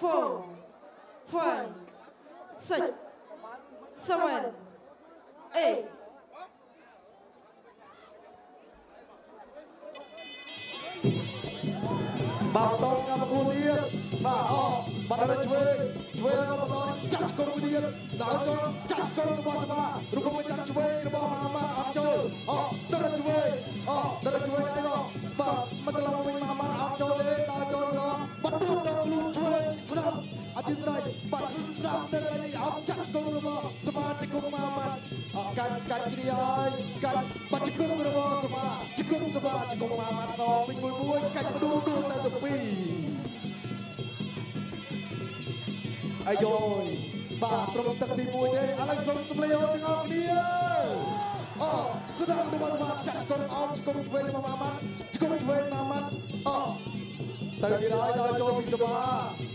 4 5 6 7 8 bà to cả một cô tiên bà họ bà đã chơi nó bà to chặt con cô tiên đảo cho chặt con nó bao giờ rồi không chặt chơi nó bao mà ăn chơi họ đã chơi ai đó mà từ lâu mình mà ăn chơi đấy đảo cho nó bắt đầu nó luôn chơi sudah aja sudah bắt sudah dengan ini chặt con nó bao sama chặt con mà kan kiri ai kan bắt chặt con nó bao sama chặt con mà nó mình vui kan berdua tại tepi ayo bah terus tak timu ini alasan sebelum tengok dia sedang bersama cakap cukup cuy mamat cukup cuy mamat tại vì ai đã cho mình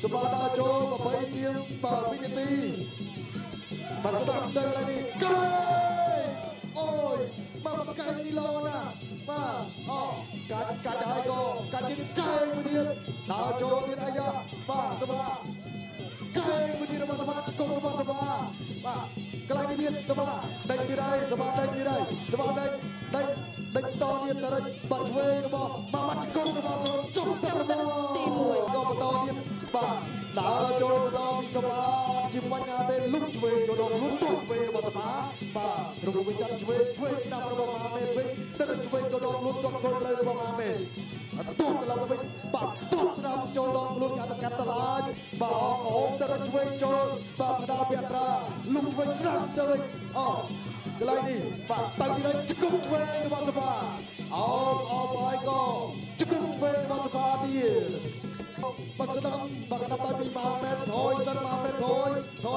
spa đã cho mà phải chiếm và vinity và sedang đây lại đi cây ôi mà cây đi lo nè mà cả hai cô cả cái cây của tiên đã cho tiên ai ra và spa cây của tiên mà spa cukup mà spa và cái này tiên spa đánh đi đây spa đánh đi đây spa đánh to tiên là đánh bật về nó bỏ mà mắt cukup nó bỏ rồi chụp chụp nó có to tiên và đã cho nó bị spa chim bánh nhà tên lúc về cho nó lúc tuột về nó bỏ spa và rồi mình chặt về năm nó bỏ mà mệt về đất về cho nó lúc tuột con lên nó bỏ mà mệt tuột là mình bật tuột năm cho nó lúc nhà tất cả tất lại và ốm đất về cho và đa biệt ra lúc về năm tới cái này đi và tay đi đây chụp về nó bỏ spa ai có chụp về nó bỏ spa đi mà sedang bahkan tapi Mamet thôi dân Mamet thôi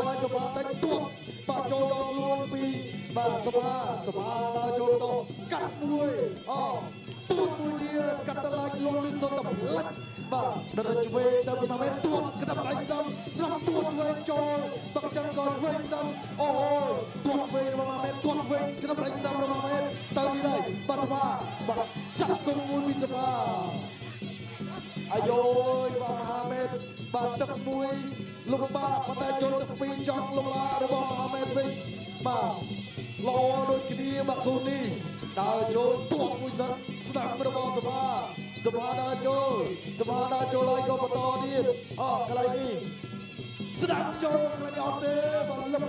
ai spa đánh tuột và cho nó luôn vì và spa đã cho nó cắt đuôi tuột đuôi dia kata lagi luôn đi tập lách và đã về tapi Mamet tuột cái tập đánh sedang tuột về cho bác chân còn về sedang tuột về mà Mamet tuột về cái tập đánh sedang mà Mamet tahu đi đây và spa và chặt con muốn bị spa ayo Bang Ahmed batak mui lupa pada jon tepi chok lupa rồi Bang Ahmedវិញបាទលោដូចគ្នាបាទគូនេះដើរចូលទួងមួយសិនស្ដាប់របស់សភាដើរចូលហើយក៏បន្តទៀតកន្លែងនេះស្ដាប់ចូលកន្លែងអត់ទេបាទលឹប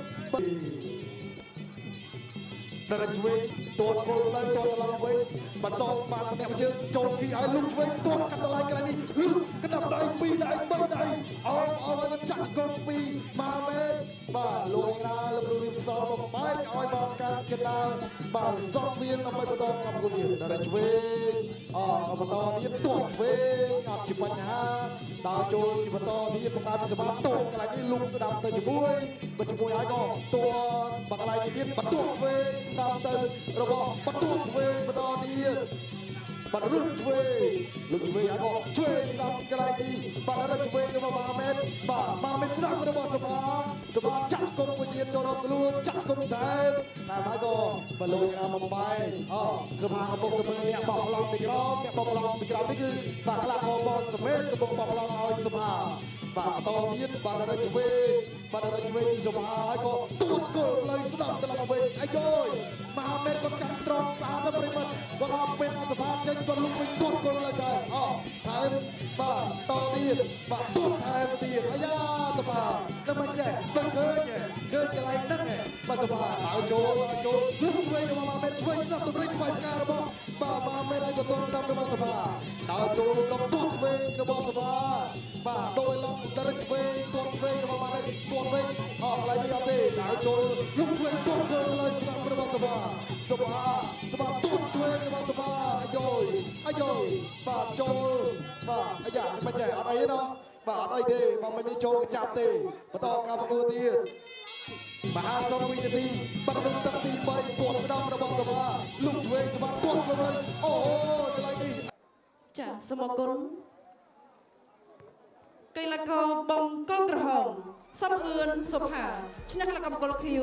ដល់ជួយទួតគោលឡើងទួតឡើងវិញបាត់សងបានម្នាក់ជើងចូលគីឲ្យលុបវិញទួតកាត់ឡើងកន្លែងនេះលុបក្តាប់ដៃ2ដៃ3ដៃឲ្យចាក់កុំ2ម៉ាមេតបាទលោករាលោកគ្រូរៀបសមកបែកឲ្យបងកាត់កណ្ដាលបាទសក់វាដើម្បីបន្តកំពុងនេះដល់ជួយបន្តទៀតទួតវិញអត់ជាបញ្ហាដើរចូលជាបន្តទៀតបង្កើតសម្រាប់ទួតកន្លែងនេះលុបស្ដាប់ទៅជាមួយហើយក៏ទួតបកន្លែងនេះទៀតបន្ទួតវិញតាមទៅរបស់បន្ទួតធ្វើបន្តទៀតបាត់រត់ធ្វើលោកធ្វើហើយក៏ជួយស្ដាប់កន្លែងនេះបាត់រត់ធ្វើរបស់ម៉ាមេតស្ដាប់របស់សភាចាក់គុំមួយទៀតចូលដល់ខ្លួនចាក់គុំតែហើយក៏បលុយមកបាយសភាកំពុងទៅមើលអ្នកបោកឡងពីក្រោមនេះគឺបាទខ្លះបងសមេតកំពុងបោកឡងឲ្យសភាបាទបន្តទៀតបាទរត់ធ្វើសភាហើយក៏ទួតគល់ផ្លូវស្ដាប់ទៅឡើងវិញអាយយមហាមេតក៏ចាំត្រង់ស្អាតទៅប្រិមិត្តគាត់អត់ពេលសភាចេញគាត់លុបវិញទួតគល់ឡើងទៅថែមបាទតទៀតបាទទួតថែមទៀតអាយ៉ាសភាតែមិនចេះដឹងឃើញកន្លែងហ្នឹងបាទសភាដើរចូលលុបវិញរបស់មហាមេតធ្វើស្ដាប់ទៅប្រិយធ្វើការរបស់បាទមហាមេតឲ្យទទួលស្ដាប់របស់សភាដើរចូលដល់ទួតវិញរបស់សភាបាទដោយឡងដល់វិញទួតវិញរបស់មហាមេតទួតវិញកន្លែងនេះអត់ទេដើរចូលលុបវិញទួតគល់ឡើងស្ដាប់របស់សភាទួតវិញរបស់សភាអាយយបាទចូលបាទអាយ៉ាមិនចេះអត់អីទេបាទអត់អីទេបើមិនចូលចាប់ទេបន្តការប្រកួតទៀតមហាសុខវិនាទីបាត់ទឹកទី3ទួតស្ដាប់របស់សភាលុបវិញសភាទួតគល់ឡើងកន្លែងនេះចាសូមអរគុណកីឡាករបងកងក្រហមសំអឿនសុផាឈ្នះកីឡាករបង្គោលខៀវ